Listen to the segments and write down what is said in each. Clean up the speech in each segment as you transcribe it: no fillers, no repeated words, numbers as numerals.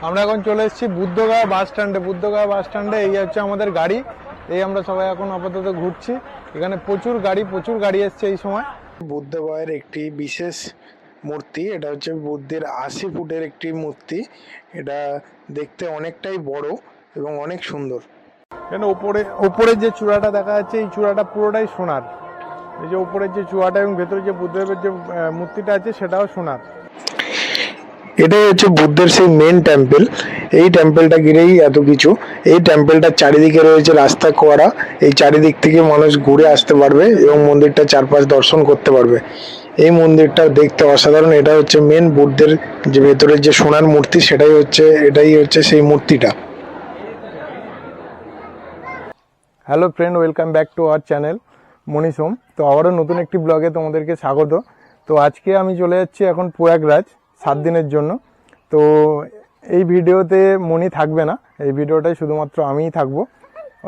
আমরা এখন চলে এসেছি বুদ্ধগয়া বাস স্ট্যান্ডে। বুদ্ধগয়া বাস স্ট্যান্ডে এই হচ্ছে আমাদের গাড়ি। এই আমরা সবাই এখন আপাতত ঘুরছি। এখানে প্রচুর গাড়ি এসছে এই সময়। বুদ্ধগয়ার একটি বিশেষ মূর্তি, এটা হচ্ছে বুদ্ধের 80 ফুটের একটি মূর্তি। এটা দেখতে অনেকটাই বড় এবং অনেক সুন্দর। এখানে ওপরে যে চূড়াটা দেখা যাচ্ছে, এই চূড়াটা পুরোটাই সোনার। এই যে উপরের যে চূড়াটা এবং ভেতরে যে বুদ্ধদেবের যে মূর্তিটা আছে সেটাও সোনার। এটাই হচ্ছে বুদ্ধের সেই মেন টেম্পল। এই টেম্পলটা ঘিরেই এত কিছু। এই টেম্পলটার চারিদিকে রয়েছে রাস্তা করা। এই চারিদিক থেকে মানুষ ঘুরে আসতে পারবে এবং মন্দিরটা চারপাশ দর্শন করতে পারবে। এই মন্দিরটা দেখতে অসাধারণ। এটা হচ্ছে মেন বুদ্ধের যে ভেতরের যে সোনার মূর্তি, এটাই হচ্ছে সেই মূর্তিটা। Hello friend, welcome back to our channel Manish home. তো আবারও নতুন একটি ব্লগে তোমাদেরকে স্বাগত। তো আজকে আমি চলে যাচ্ছি এখন প্রয়াগরাজ 7 দিনের জন্য। তো এই ভিডিওতে মনি থাকবে না, এই ভিডিওটাই শুধুমাত্র আমিই থাকবো।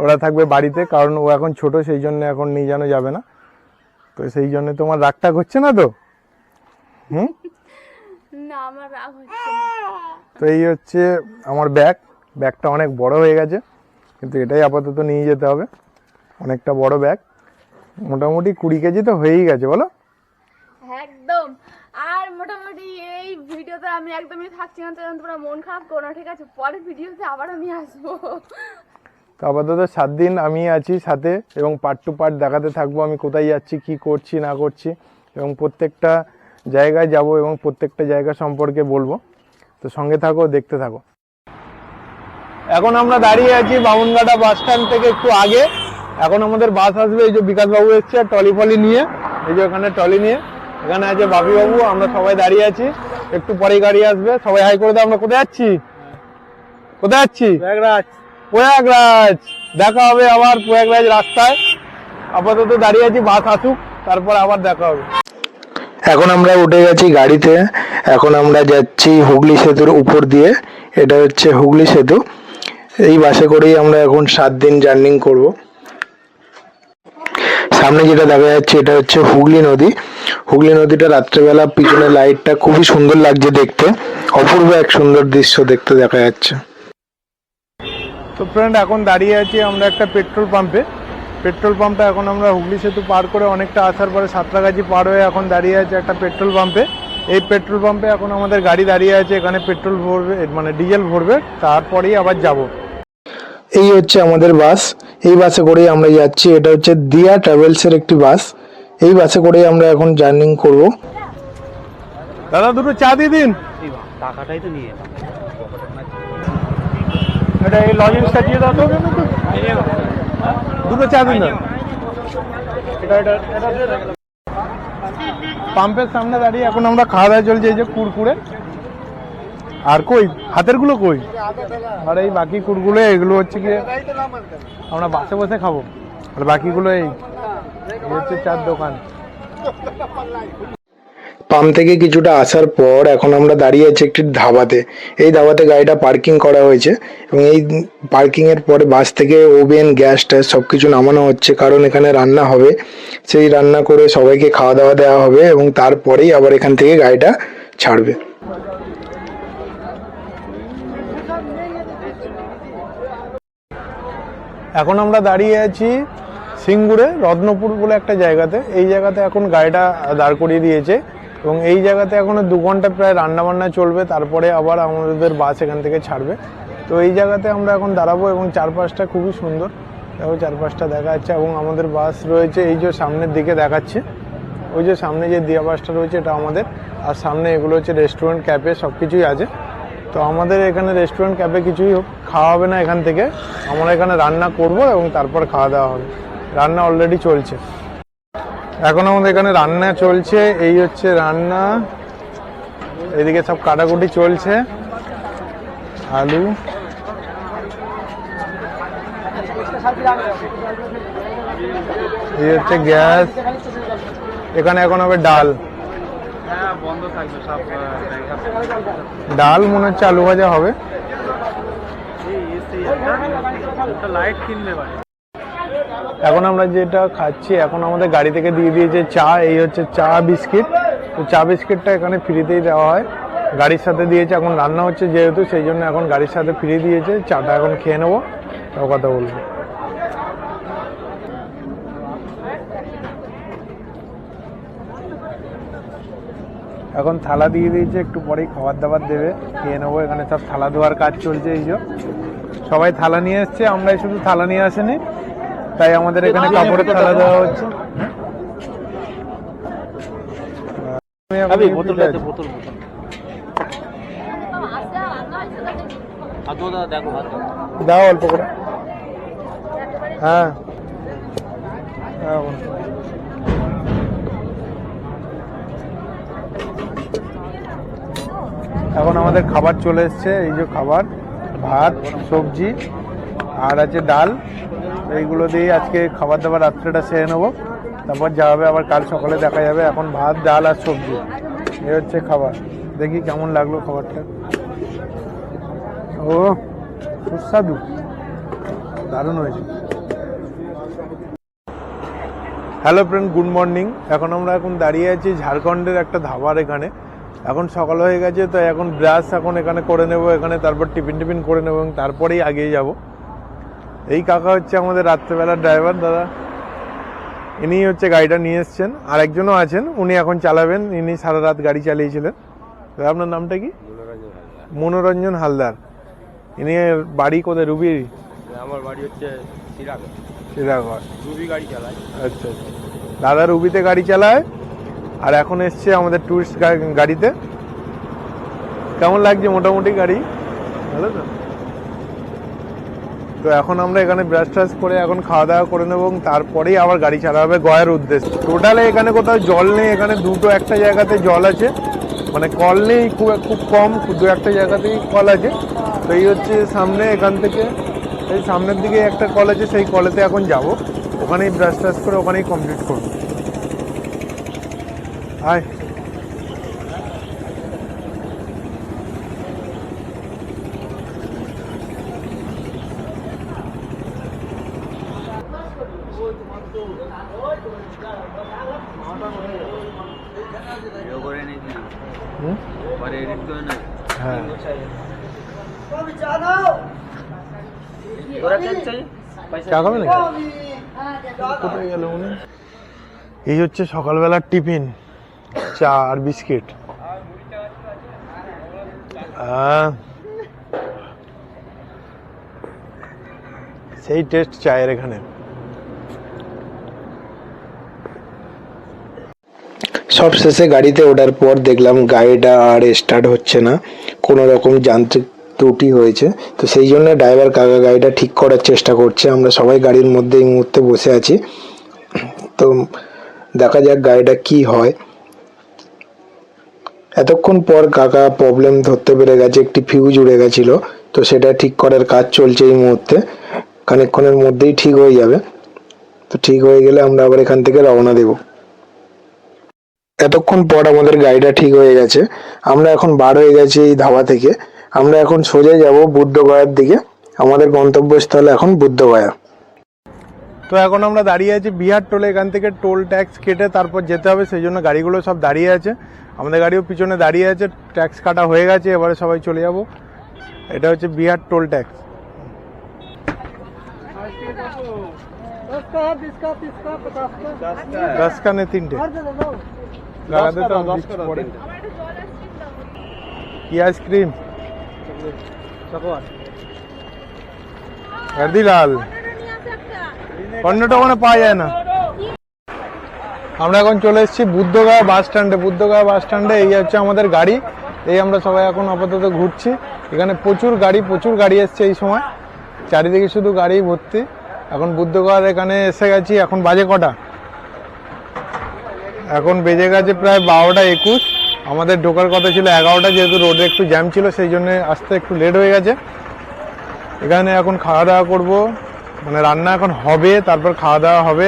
ওরা থাকবে বাড়িতে, কারণ ও এখন ছোট, সেই জন্য এখন নিয়ে জানো যাবে না। তো সেই জন্য তোমার রাগটা হচ্ছে না তো? না, আমার রাগ হচ্ছে না। তো এই হচ্ছে আমার ব্যাগটা অনেক বড় হয়ে গেছে, কিন্তু এটাই আপাতত নিয়ে যেতে হবে। অনেকটা বড় ব্যাগ, মোটামুটি 20 কেজি তো হয়েই গেছে, বলো? একদম। আর মোটামুটি এই ভিডিওতে আমি একদমই থাকছি না, তোমরা মন খারাপ করো না, ঠিক আছে? পরের ভিডিওতে আবার আমি আসবো। তো আপাতত 7 দিন আমি আছি সাথে, এবং পার্ট টু পার্ট দেখাতে থাকবো আমি কোথায় যাচ্ছি, কি করছি না করছি, এবং প্রত্যেকটা জায়গায় যাব এবং প্রত্যেকটা জায়গা সম্পর্কে বলবো। তো সঙ্গে থাকো, দেখতে থাকো। এখন আমরা দাঁড়িয়ে আছি বামুনঘাটা বাস স্ট্যান্ড থেকে একটু আগে। এখন আমাদের বাস আসবে। এই যে বিকাশবাবু এসছে ট্রলি ফলি নিয়ে, এই যে ওখানে ট্রলি নিয়ে। এখানে আছে বাপিবাবু, আমরা সবাই দাঁড়িয়ে আছি। একটু পরে গাড়ি আসবে, সবাই হাই করে দাও। আমরা কোথায় যাচ্ছি? প্রয়াগরাজ। দেখা হবে আবার প্রয়াগরাজ রাস্তায়। আপাতত দাঁড়িয়ে আছি, বাস আসুক, তারপর আবার দেখা হবে। এখন আমরা উঠে গেছি গাড়িতে। এখন আমরা যাচ্ছি হুগলি সেতুর উপর দিয়ে। এটা হচ্ছে হুগলি সেতু। এই বাসে করেই আমরা এখন 7 দিন জার্নি করব। সামনে যেটা দেখা যাচ্ছে এটা হচ্ছে হুগলি নদী। হুগলি নদীটা রাত্রেবেলা পিছনে লাইটটা খুবই সুন্দর লাগছে দেখতে। অপূর্ব এক সুন্দর দৃশ্য দেখতে দেখা যাচ্ছে। তো ফ্রেন্ড, এখন দাঁড়িয়ে আছি আমরা একটা পেট্রোল পাম্পটা এখন আমরা হুগলি সেতু পার করে অনেকটা আসার পরে সাঁতরাগাছি পার হয়ে এখন দাঁড়িয়ে আছে একটা পেট্রোল পাম্পে। এই পেট্রোল পাম্পে এখন আমাদের গাড়ি দাঁড়িয়ে আছে। এখানে পেট্রোল ভরবে, মানে ডিজেল ভরবে, তারপরেই আবার যাব। এই হচ্ছে আমাদের বাস। এই বাসে করেই আমরা যাচ্ছি। এটা হচ্ছে দিয়া ট্রাভেলসের একটি বাস। এই বাসে করেই আমরা এখন জার্নি করব। দাদা, দুটো চা দিয়ে দিন। টাকাটাই তো নিয়ে এটা এই লজেন্সটা দিয়ে দাও তো। দুটো চা দিন। পাম্পের সামনে দাঁড়িয়ে এখন আমরা খাওয়া দাওয়া চলছে। এই যে কুরকুরে, আর কই হাতের গুলো কই, আর এই বাকি কুরকুরে, এগুলো হচ্ছে কি আমরা বাসে বসে খাবো, আর বাকিগুলো এই হচ্ছে চার দোকান। পাম্প থেকে কিছুটা আসার পর এখন আমরা দাঁড়িয়ে আছি একটি ধাবাতে। এই ধাবাতে গাড়িটা পার্কিং করা হয়েছে, এবং এই পার্কিং এর পরে বাস থেকে ওভেন, গ্যাস ট্যাস সবকিছু নামানো হচ্ছে, কারণ এখানে রান্না হবে। সেই রান্না করে সবাইকে খাওয়া দাওয়া দেওয়া হবে, এবং তারপরেই আবার এখান থেকে গাড়িটা ছাড়বে। এখন আমরা দাঁড়িয়ে আছি সিঙ্গুরে রত্নপুর বলে একটা জায়গাতে। এই জায়গাতে এখন গাড়িটা দাঁড় করিয়ে দিয়েছে, এবং এই জায়গাতে এখনো 2 ঘন্টা প্রায় রান্নাবান্না চলবে, তারপরে আবার আমাদের বাস এখান থেকে ছাড়বে। তো এই জায়গাতে আমরা এখন দাঁড়াবো, এবং চারপাশটা খুবই সুন্দর। দেখো চারপাশটা দেখা যাচ্ছে, এবং আমাদের বাস রয়েছে এই যে সামনের দিকে দেখাচ্ছে। ওই যে সামনে যে দিয়া বাসটা রয়েছে এটা আমাদের, আর সামনে এগুলো হচ্ছে রেস্টুরেন্ট, ক্যাফে সব কিছুই আছে। তো আমাদের এখানে রেস্টুরেন্ট, ক্যাফে কিছুই খাওয়া হবে না এখান থেকে। আমরা এখানে রান্না করব এবং তারপর খাওয়া দাওয়া হবে। রান্না অলরেডি চলছে। এখন আমাদের এখানে রান্না চলছে। এই হচ্ছে রান্না, এদিকে সব কাটাকুটি চলছে। আলু, এই হচ্ছে গ্যাস। এখানে এখন হবে ডাল। ডাল মনে হচ্ছে আলু ভাজা হবে। এখন আমরা যেটা খাচ্ছি, এখন আমাদের গাড়ি থেকে দিয়ে দিয়েছে চা। এই হচ্ছে চা বিস্কিট। তো চা বিস্কিটটা এখানে ফ্রিতেই দেওয়া হয়, গাড়ির সাথে দিয়েছে, এখন রান্না হচ্ছে যেহেতু সেই জন্য এখন গাড়ির সাথে ফ্রি দিয়েছে। চাটা এখন খেয়ে নেবো, তাও কথা বলবো। এখন থালা দিয়ে দিয়েছে, একটু পরেই খাবার দাবার দেবে, খেয়ে নেবো। এখানে সব থালা ধোয়ার কাজ চলছে। এই যে সবাই থালা নিয়ে এসছে, আমরাই শুধু থালা নিয়ে আসেনি, তাই আমাদের এখানে কাপড়ের থালা দেওয়া হচ্ছে। দাও অল্প করে। হ্যাঁ এখন আমাদের খাবার চলে এসছে। এই যে খাবার, ভাত, সবজি আর আছে ডাল। এইগুলো দিয়ে আজকে খাবার দাবার রাত্রেটা সেরে নেবো, তারপর যা হবে আবার কাল সকালে দেখা যাবে। এখন ভাত, ডাল আর সবজি, এই হচ্ছে খাবার। দেখি কেমন লাগলো খাবারটা। ও সুস্বাদু, দারুণ হয়েছে। Hello friend, good morning. আমরা এখন দাঁড়িয়ে আছি ঝাড়খণ্ডের একটা ধাবার এখানে। এখন সকাল হয়ে গেছে, তো এখন ব্রাশ এখন এখানে করে নেব এখানে, তারপর টিফিন করে নেবো এবং তারপরেই আগিয়ে যাব। এই কাকা হচ্ছে আমাদের রাত্রেবেলার ড্রাইভার দাদা, ইনি হচ্ছে গাড়িটা নিয়ে এসছেন। আর একজনও আছেন, উনি এখন চালাবেন। ইনি সারা রাত গাড়ি চালিয়েছিলেন। আপনার নামটা কি? মনোরঞ্জন হালদার। ইনি বাড়ি কোথায়? রুবি? আমার বাড়ি হচ্ছে সিরাগড়। রুবি গাড়ি চালায়। আচ্ছা, দাদা রুবিতে গাড়ি চালায়, আর এখন এসছে আমাদের টুরিস্ট গাড়িতে। কেমন লাগছে মোটামুটি গাড়ি? ভালো তো। তো এখন আমরা এখানে ব্রাশ ট্রাশ করে এখন খাওয়া দাওয়া করে নেবো এবং তারপরেই আবার গাড়ি চালা হবে গয়ার উদ্দেশ্যে। টোটালে এখানে কোথাও জল নেই, এখানে দুটো একটা জায়গাতে জল আছে, মানে কল নেই, খুব কম, দু একটা জায়গাতেই কল আছে। তো এই হচ্ছে সামনে, এখান থেকে এই সামনের দিকে একটা কল আছে, সেই কলেতে এখন যাব, ওখানেই ব্রাশ ট্রাশ করে ওখানেই কমপ্লিট করবো। হাই, হ্যাঁ চা খাবে নাকি? কোথায় গেল উনি? এই হচ্ছে সকালবেলার টিফিন, চা আর বিস্কিট। সেই টেস্ট চায়ের এখানে। সব শেষে গাড়িতে ওঠার পর দেখলাম গাড়িটা আর স্টার্ট হচ্ছে না, কোনো রকম যান্ত্রিক ত্রুটি হয়েছে। তো সেই জন্য ড্রাইভার কাকা গাড়িটা ঠিক করার চেষ্টা করছে। আমরা সবাই গাড়ির মধ্যে এই মুহূর্তে বসে আছি, তো দেখা যাক গাড়িটা কি হয়। এতক্ষণ পর কাকা প্রবলেম ধরতে পেরে গেছে, একটি ফিউজ উড়ে গেছিল, তো সেটা ঠিক করার কাজ চলছে এই মুহূর্তে। খানিকক্ষণের মধ্যেই ঠিক হয়ে যাবে। তো ঠিক হয়ে গেলে আমরা আবার এখান থেকে রওনা দেব। এতক্ষণ পর আমাদের গাড়িটা ঠিক হয়ে গেছে। আমরা এখন বার হয়ে গেছি এই ধাবা থেকে। আমরা এখন সোজা যাব বুদ্ধগয়ার দিকে। আমাদের গন্তব্যস্থল এখন বুদ্ধগয়া। তো এখন আমরা দাঁড়িয়ে আছি বিহার টোলে। এখান থেকে টোল ট্যাক্স কেটে তারপর যেতে হবে, সেই জন্য গাড়িগুলো সব দাঁড়িয়ে আছে। আমাদের গাড়িও পিছনে দাঁড়িয়ে আছে, ট্যাক্স কাটা হয়ে গেছে, এবারে সবাই চলে যাব। এটা হচ্ছে বিহার টোল ট্যাক্স। दस का नहीं 3 लगा देता हूँ। की आइसक्रीम हरदी लाल 15 টাকা না পাওয়া যায় না। আমরা এখন চলে এসেছি বুদ্ধগয়া বাস স্ট্যান্ডে। বুদ্ধগয়া বাস স্ট্যান্ডে এই হচ্ছে আমাদের গাড়ি। এই আমরা সবাই এখন আপাতত ঘুরছি। এখানে প্রচুর গাড়ি এসছে এই সময়, চারিদিকে শুধু গাড়ি ভর্তি। এখন বুদ্ধগয়ার এখানে এসে গেছি। এখন বাজে কটা? এখন বেজে গেছে প্রায় 12টা 21। আমাদের ঢোকার কথা ছিল 11টা, যেহেতু রোডে একটু জ্যাম ছিল সেই জন্য আসতে একটু লেট হয়ে গেছে। এখানে এখন খাওয়া দাওয়া করবো, মানে রান্না এখন হবে, তারপর খাওয়া দাওয়া হবে,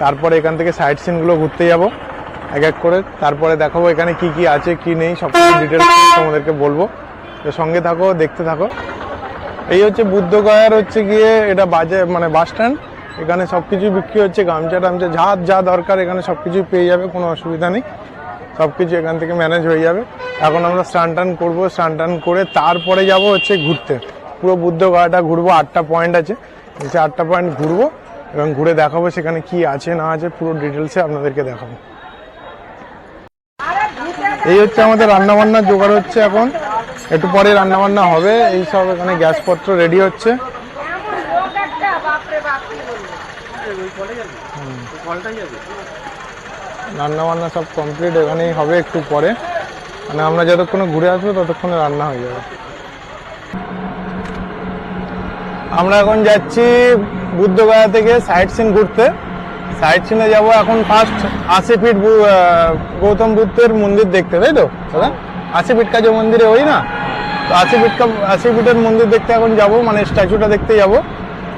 তারপরে এখান থেকে সাইট সিনগুলো ঘুরতে যাব এক এক করে। তারপরে দেখাবো এখানে কি কি আছে কি নেই, সব কিছু ডিটেলস তোমাদেরকে বলবো। তো সঙ্গে থাকো, দেখতে থাকো। এই হচ্ছে বুদ্ধগয়ার হচ্ছে গিয়ে এটা মানে বাস স্ট্যান্ড। এখানে সব কিছু বিক্রি হচ্ছে, গামছা টামছা যা দরকার এখানে সব কিছুই পেয়ে যাবে, কোনো অসুবিধা নেই। সব কিছু এখান থেকে ম্যানেজ হয়ে যাবে। এখন আমরা স্নান টান করবো, স্নান টান করে তারপরে যাব হচ্ছে ঘুরতে, পুরো বুদ্ধগয়াটা ঘুরবো। 8টা পয়েন্ট আছে, এই 8টা পয়েন্ট ঘুরবো এবং ঘুরে দেখাবো সেখানে কি আছে না আছে, পুরো ডিটেলসে আপনাদেরকে দেখাবো। এই হচ্ছে আমাদের রান্নাবান্নার জোগাড় হচ্ছে, এখন একটু পরে রান্নাবান্না হবে। এই সব এখানে গ্যাসপত্র রেডি হচ্ছে। রান্নাবান্না সব কমপ্লিট এখানেই হবে একটু পরে, মানে আমরা যতক্ষণে ঘুরে আসবো ততক্ষণে রান্না হয়ে যাবে। আমরা এখন যাচ্ছি বুদ্ধগয়া থেকে সাইট সিন ঘুরতে। সাইট সিনে যাবো এখন ফার্স্ট 80 ফিট গৌতম বুদ্ধের মন্দির দেখতে, তাই তো দাদা? 80 ফিট का जो मंदिर है वही ना, তো 80 ফিটের মন্দির দেখতে এখন যাব, মানে স্ট্যাচুটা দেখতে যাব।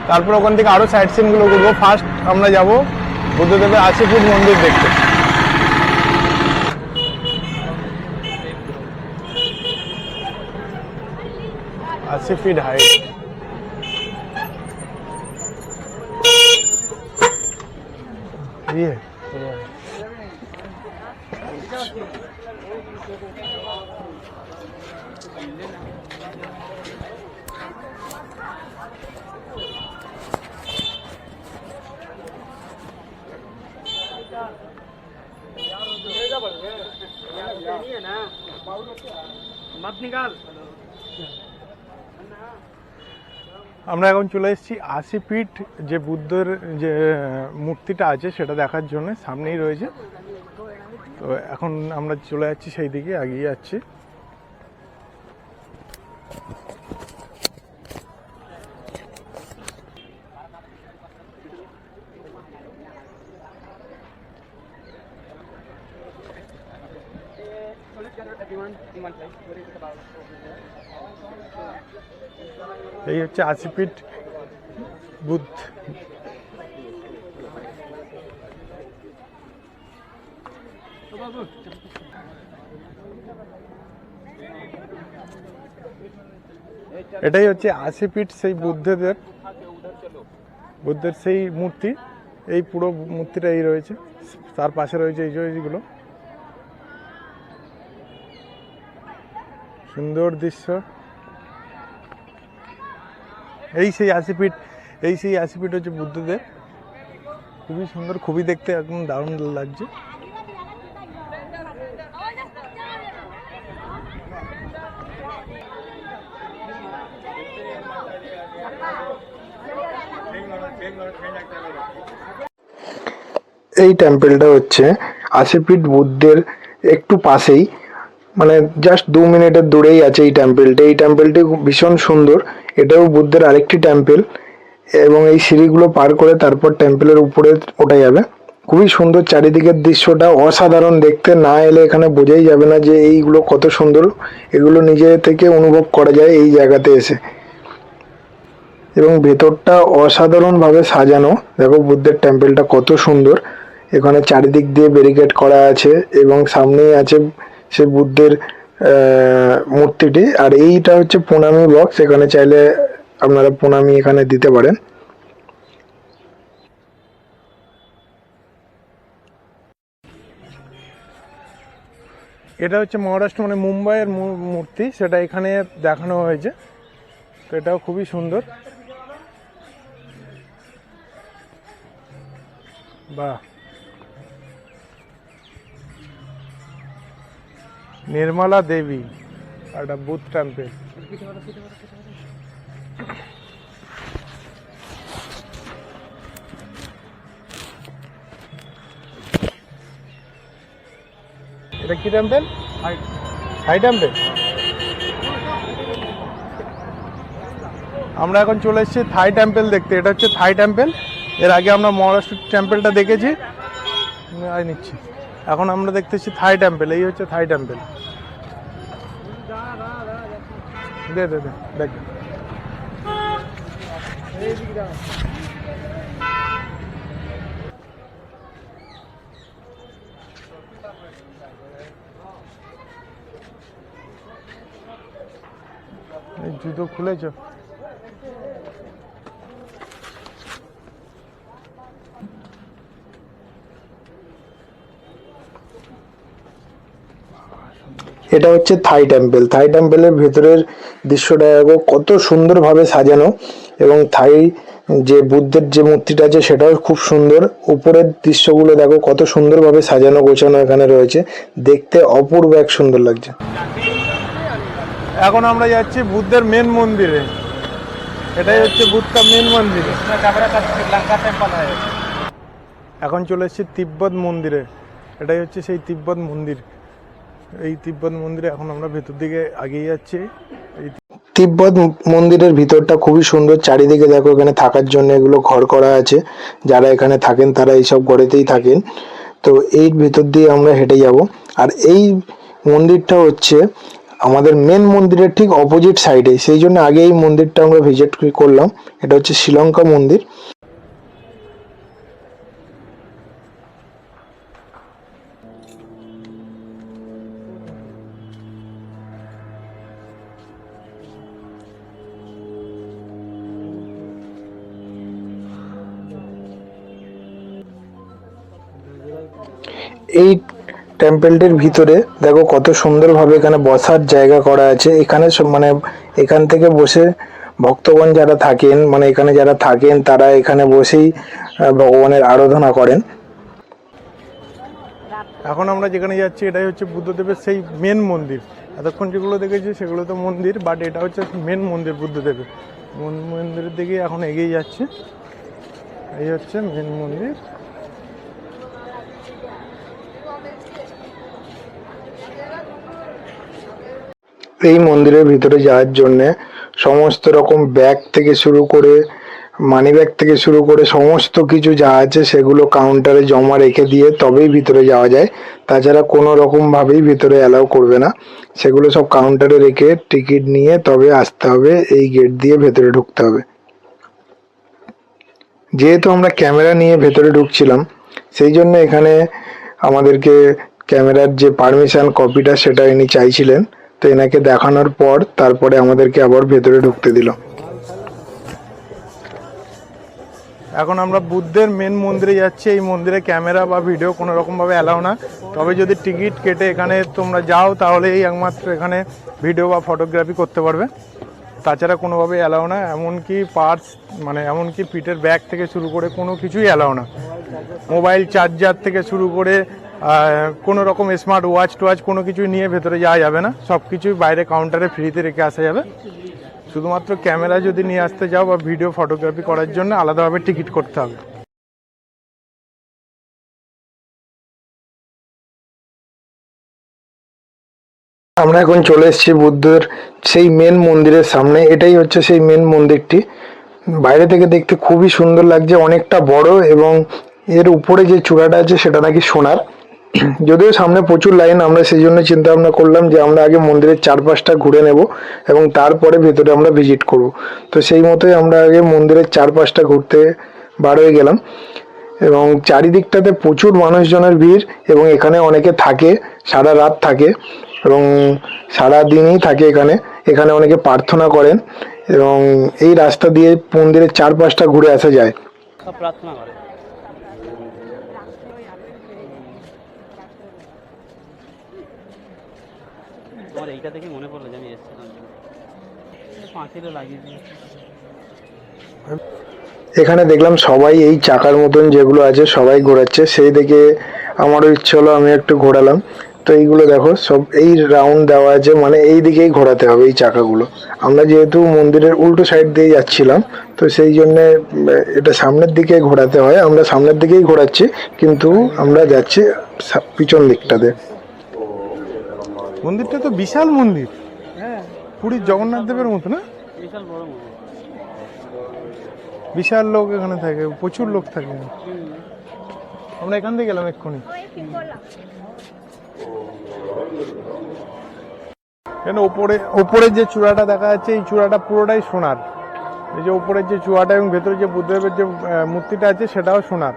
তারপর ওখান থেকে আরো সাইট সিনগুলো ঘুরবো। ফার্স্ট আমরা যাব বুদ্ধদেবের 80 ফিট মন্দির দেখতে। 80 ফিট হাইট। ये मत निकाल। আমরা এখন চলে এসেছি 80 ফিট যে বুদ্ধের যে মূর্তিটা আছে সেটা দেখার জন্য, সামনেই রয়েছে। তো এখন আমরা চলে যাচ্ছি সেই দিকে, এগিয়ে যাচ্ছি। এই হচ্ছে 80 ফিট বুদ্ধ। এটাই হচ্ছে 80 ফিট সেই বুদ্ধের সেই মূর্তি। এই পুরো মূর্তিটা এই রয়েছে, তার পাশে রয়েছে এই যেগুলো সুন্দর দৃশ্য। এই সেই 80 ফিট, এই সেই 80 ফিট হচ্ছে বুদ্ধদেব। খুবই সুন্দর, খুবই দেখতে একদম দারুণ লাগছে। এই টেম্পলটা হচ্ছে 80 ফিট বুদ্ধের একটু পাশেই, মানে জাস্ট 2 মিনিটের দূরেই আছে এই টেম্পলটা। এই টেম্পলটি ভীষণ সুন্দর, এটাও বুদ্ধের আরেকটি টেম্পল, এবং এই সিঁড়িগুলো পার করে তারপর টেম্পলের উপরে ওঠা যাবে। খুবই সুন্দর, চারিদিকের দৃশ্যটা অসাধারণ দেখতে। না এলে এখানে বোঝাই যাবে না যে এইগুলো কত সুন্দর। এগুলো নিজে থেকে অনুভব করা যায় এই জায়গাতে এসে। এবং ভেতরটা অসাধারণভাবে সাজানো। দেখো বুদ্ধের টেম্পলটা কত সুন্দর। এখানে চারিদিক দিয়ে ব্যারিকেড করা আছে এবং সামনেই আছে সে বুদ্ধের মূর্তিটি। আর এইটা হচ্ছে প্রণামী বক্স, এখানে চাইলে আপনারা প্রণামী এখানে দিতে পারেন। এটা হচ্ছে মহারাষ্ট্র মানে মুম্বাইয়ের মূর্তি, সেটা এখানে দেখানো হয়েছে। তো এটাও খুবই সুন্দর। বাহ, নির্মলা দেবী, একটা বুথ টেম্পল। এটা কি টেম্পল? থাই টেম্পল। আমরা এখন চলে এসেছি থাই টেম্পল দেখতে। এটা হচ্ছে থাই টেম্পল। এর আগে আমরা মহারাষ্ট্র টেম্পলটা দেখেছি, নিচ্ছি। এখন আমরা দেখতেছি থাই টেম্পল। এই হচ্ছে থাই টেম্পল। দে দে দে দেখ। জুতো খুলেছ? এটা হচ্ছে থাই টেম্পল। থাই টেম্পলের ভেতরের দৃশ্যটা দেখো কত সুন্দরভাবে সাজানো, এবং থাই যে বুদ্ধের যে মূর্তিটা আছে সেটাও খুব সুন্দর। উপরের দৃশ্যগুলো দেখো কত সুন্দরভাবে সাজানো গোছানো এখানে রয়েছে, দেখতে অপূর্ব এক সুন্দর লাগছে। এখন আমরা যাচ্ছি বুদ্ধের মেন মন্দিরে। এটাই হচ্ছে বুদ্ধা মেন মন্দির। এখন চলে এসেছি তিব্বত মন্দিরে। এটাই হচ্ছে সেই তিব্বত মন্দির। এই তিব্বত মন্দিরে এখন আমরা ভেতর দিকে এগিয়ে যাচ্ছি। তিব্বত মন্দিরের ভিতরটা খুবই সুন্দর, চারিদিকে দেখো এখানে থাকার জন্য এগুলো ঘর করা আছে, যারা এখানে থাকেন তারা এইসব ঘরেতেই থাকেন। তো এই ভিতর দিয়ে আমরা হেঁটে যাব। আর এই মন্দিরটা হচ্ছে আমাদের মেন মন্দিরের ঠিক অপোজিট সাইডে, সেই জন্য আগে এই মন্দিরটা আমরা ভিজিট করলাম। এটা হচ্ছে শ্রীলঙ্কা মন্দির। এই টেম্পলটির ভিতরে দেখো কত সুন্দরভাবে এখানে বসার জায়গা করা আছে। এখানে মানে এখান থেকে বসে ভক্তগণ যারা থাকেন, মানে এখানে যারা থাকেন তারা এখানে বসেই ভগবানের আরাধনা করেন। এখন আমরা যেখানে যাচ্ছি এটাই হচ্ছে বুদ্ধদেবের সেই মেন মন্দির। এতক্ষণ যেগুলো দেখেছি সেগুলো তো মন্দির, বাট এটা হচ্ছে মেন মন্দির বুদ্ধদেবের। মন্দিরের দিকে এখন এগিয়ে যাচ্ছে। এই হচ্ছে মেন মন্দির। এই মন্দিরের ভিতরে যাওয়ার জন্যে সমস্ত রকম ব্যাগ থেকে শুরু করে, মানি ব্যাগ থেকে শুরু করে সমস্ত কিছু যা আছে সেগুলো কাউন্টারে জমা রেখে দিয়ে তবেই ভিতরে যাওয়া যায়। তাছাড়া কোনো রকমভাবেই ভিতরে অ্যালাউ করবে না। সেগুলো সব কাউন্টারে রেখে টিকিট নিয়ে তবে আসতে হবে, এই গেট দিয়ে ভেতরে ঢুকতে হবে। যেহেতু আমরা ক্যামেরা নিয়ে ভেতরে ঢুকছিলাম, সেই জন্য এখানে আমাদেরকে ক্যামেরার যে পারমিশন কপিটা সেটা ইনি চাইছিলেন। তো এনাকে দেখানোর পর তারপরে আমাদেরকে আবার ভেতরে ঢুকতে দিল। এখন আমরা বুদ্ধের মেন মন্দিরে যাচ্ছি। এই মন্দিরে ক্যামেরা বা ভিডিও কোনো রকমভাবে অ্যালাউ না। তবে যদি টিকিট কেটে এখানে তোমরা যাও তাহলেই একমাত্র এখানে ভিডিও বা ফটোগ্রাফি করতে পারবে। তাছাড়া কোনোভাবে অ্যালাউ না। এমনকি পার্স, মানে এমনকি পিঠের ব্যাগ থেকে শুরু করে কোনো কিছুই অ্যালাউ না। মোবাইল চার্জার থেকে শুরু করে কোনো রকম স্মার্ট ওয়াচ টোয়াচ কোনো কিছুই নিয়ে ভেতরে যাওয়া যাবে না। সব কিছুই বাইরে কাউন্টারে ফ্রিতে রেখে আসা যাবে। শুধুমাত্র ক্যামেরা যদি নিয়ে আসতে যাও বা ভিডিও ফটোগ্রাফি করার জন্য আলাদাভাবে টিকিট করতে হবে। আমরা এখন চলে এসেছি বুদ্ধের সেই মেন মন্দিরের সামনে। এটাই হচ্ছে সেই মেন মন্দিরটি। বাইরে থেকে দেখতে খুবই সুন্দর লাগছে, অনেকটা বড়, এবং এর উপরে যে চূড়াটা আছে সেটা নাকি সোনার। যদিও সামনে প্রচুর লাইন, আমরা সেই জন্য চিন্তা ভাবনা করলাম যে আমরা আগে মন্দিরের চারপাশটা ঘুরে নেব এবং তারপরে ভেতরে আমরা ভিজিট করব। তো সেই মতোই আমরা আগে মন্দিরের চারপাশটা ঘুরতে বার হয়ে গেলাম। এবং চারিদিকটাতে প্রচুর মানুষজনের ভিড়, এবং এখানে অনেকে থাকে, সারা রাত থাকে এবং সারা দিনই থাকে এখানে। এখানে অনেকে প্রার্থনা করেন এবং এই রাস্তা দিয়ে মন্দিরের চারপাশটা ঘুরে আসা যায়। প্রার্থনা করে। আমার এইটা দেখে মনে পড়লো যে আমি এসেছিলাম, পাঁচিলও লাগিয়ে দিয়ে। এখানে দেখলাম সবাই এই চাকার মতন যেগুলো আছে সবাই ঘোরাচ্ছে, সেই দেখে আমারও ইচ্ছে হলো আমি একটু ঘোরালাম। তো এইগুলো দেখো সব এই রাউন্ড দেওয়া আছে, মানে এই দিকেই ঘোরাতে হবে এই চাকাগুলো। আমরা যেহেতু মন্দিরের উল্টো সাইড দিয়ে যাচ্ছিলাম, তো সেই জন্যে এটা সামনের দিকে ঘোরাতে হয়। আমরা সামনের দিকেই ঘোরাচ্ছি, কিন্তু আমরা যাচ্ছি পিছন দিকটাতে। মন্দিরটা তো বিশাল মন্দির, হ্যাঁ, পুরীর জগন্নাথ দেবের মতো না? বিশাল বড় মন্দির। বিশাল লোক এখানে থাকে, প্রচুর লোক থাকে। আমরা এখান থেকে গেলাম এক্ষুনি। এখানে ওপরের যে চূড়াটা দেখা যাচ্ছে, এই চূড়াটা পুরোটাই সোনার। এই যে উপরের যে চূড়াটা এবং ভেতরে যে বুদ্ধদেবের যে মূর্তিটা আছে সেটাও সোনার।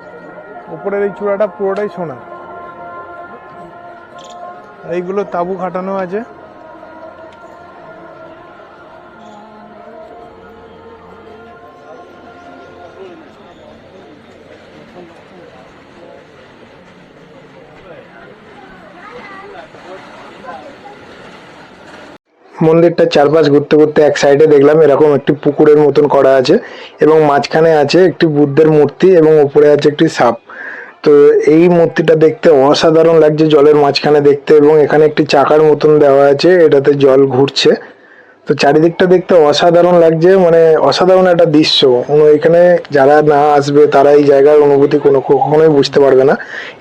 উপরের এই চূড়াটা পুরোটাই সোনার। এইগুলো তাঁবু খাটানো আছে। মন্দিরটার চারপাশ ঘুরতে ঘুরতে এক সাইডে দেখলাম এরকম একটি পুকুরের মতন করা আছে এবং মাঝখানে আছে একটি বুদ্ধের মূর্তি এবং উপরে আছে একটি সাপ। তো এই মূর্তিটা দেখতে অসাধারণ লাগছে জলের মাঝখানে দেখতে, এবং এখানে একটি চাকার মতন দেওয়া আছে, এটাতে জল ঘুরছে। তো চারিদিকটা দেখতে অসাধারণ লাগছে, মানে অসাধারণ একটা দৃশ্য। এখানে যারা না আসবে তারা এই জায়গার অনুভূতি কখনোই বুঝতে পারবে না।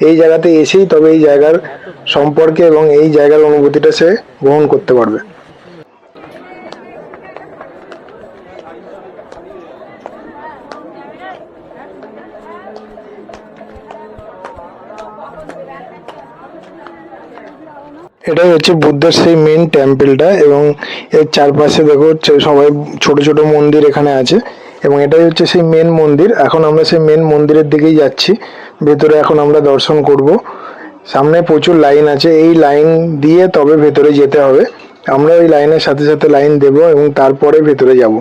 এই জায়গাতে এসেই তবে এই জায়গার সম্পর্কে এবং এই জায়গার অনুভূতিটা সে গ্রহণ করতে পারবে। এটাই হচ্ছে বুদ্ধের সেই মেন টেম্পলটা, এবং এর চারপাশে দেখো সবাই ছোট ছোট মন্দির এখানে আছে, এবং এটাই হচ্ছে সেই মেন মন্দির। এখন আমরা সেই মেন মন্দিরের দিকেই যাচ্ছি, ভেতরে এখন আমরা দর্শন করব। সামনে প্রচুর লাইন আছে, এই লাইন দিয়ে তবে ভেতরে যেতে হবে। আমরা ওই লাইনের সাথে সাথে লাইন দেব এবং তারপরে ভেতরে যাব।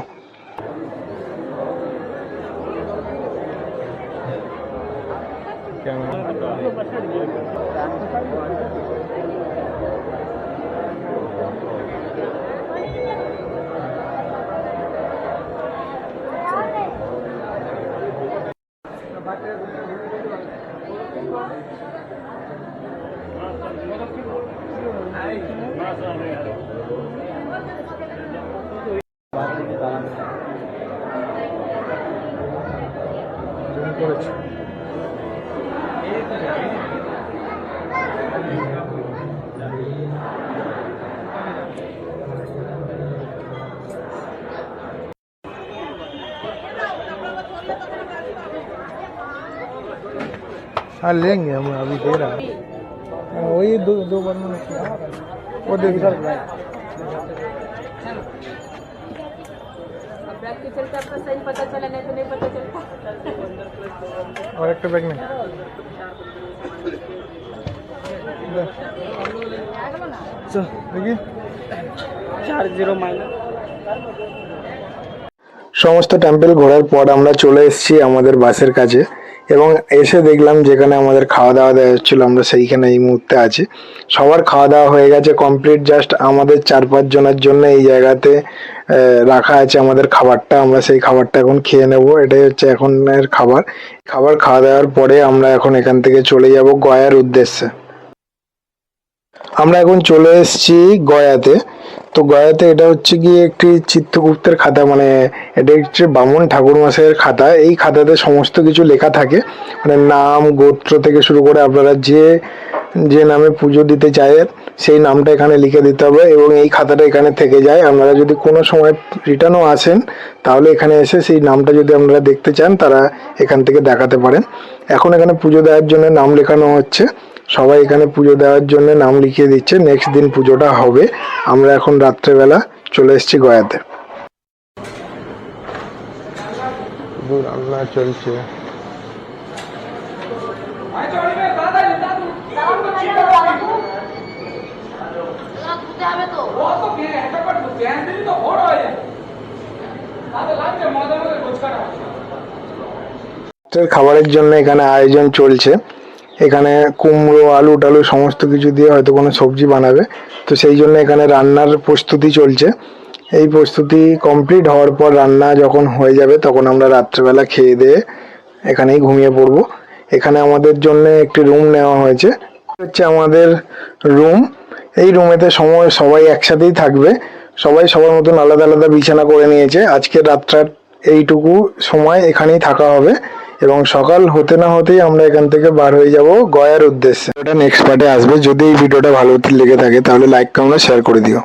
हाँ लेंगे हम, अभी दे रहा है। वही दो बार में वो देख ब्रेक के चलते आपका सही पता चला, नहीं तो नहीं पता चलता। और एक बैग में देखिए 40 माइनस। সমস্ত টেম্পল ঘোরার পর আমরা চলে এসেছি আমাদের বাসের কাছে, এবং এসে দেখলাম যেখানে আমাদের খাওয়া দাওয়া দেওয়া হচ্ছিলো আমরা সেইখানে এই মুহূর্তে আছি। সবার খাওয়া দাওয়া হয়ে গেছে কমপ্লিট, জাস্ট আমাদের 4-5 জনের জন্য এই জায়গাতে রাখা আছে আমাদের খাবারটা। আমরা সেই খাবারটা এখন খেয়ে নেব, এটাই হচ্ছে এখনের খাবার। খাওয়া দাওয়ার পরে আমরা এখন এখান থেকে চলে যাব গয়ার উদ্দেশ্যে। আমরা এখন চলে এসেছি গয়াতে। তো গয়াতে এটা হচ্ছে কি একটি চিত্রগুপ্তের খাতা, মানে এটা হচ্ছে বামন ঠাকুর মশাইয়ের খাতা। এই খাতাতে সমস্ত কিছু লেখা থাকে, মানে নাম গোত্র থেকে শুরু করে আপনারা যে নামে পুজো দিতে চায় সেই নামটা এখানে লিখে দিতে হবে, এবং এই খাতাটা এখানে থেকে যায়। আপনারা যদি কোনো সময় রিটার্নও আসেন তাহলে এখানে এসে সেই নামটা যদি আপনারা দেখতে চান তারা এখান থেকে দেখাতে পারেন। এখন এখানে পুজো দেওয়ার জন্য নাম লেখানো হচ্ছে, সবাই এখানে পুজো দেওয়ার জন্য নাম লিখিয়ে দিচ্ছে। নেক্সট দিন পুজোটা হবে। আমরা এখন রাত্রেবেলা চলে এসেছি গয়াতে। রান্না চলছে। খাবারের জন্য এখানে আয়োজন চলছে। এখানে কুমড়ো আলু টালু সমস্ত কিছু দিয়ে হয়তো কোনো সবজি বানাবে, তো সেই জন্য এখানে রান্নার প্রস্তুতি চলছে। এই প্রস্তুতি কমপ্লিট হওয়ার পর রান্না যখন হয়ে যাবে তখন আমরা রাত্রেবেলা খেয়ে দিয়ে এখানেই ঘুমিয়ে পড়বো। এখানে আমাদের জন্য একটি রুম নেওয়া হয়েছে, হচ্ছে আমাদের রুম। এই রুমেতে সবাই একসাথেই থাকবে, সবাই সবার মতন আলাদা আলাদা বিছানা করে নিয়েছে। আজকের রাতটা এইটুকু সময় এখানেই থাকা হবে, এবং সকাল হতে না হতেই আমরা এখান থেকে বার হয়ে যাব গয়ার উদ্দেশ্যে। ওটা নেক্সট পার্টে আসবে। যদি এই ভিডিওটা ভালো লেগে থাকে তাহলে লাইক কমেন্ট শেয়ার করে দিও।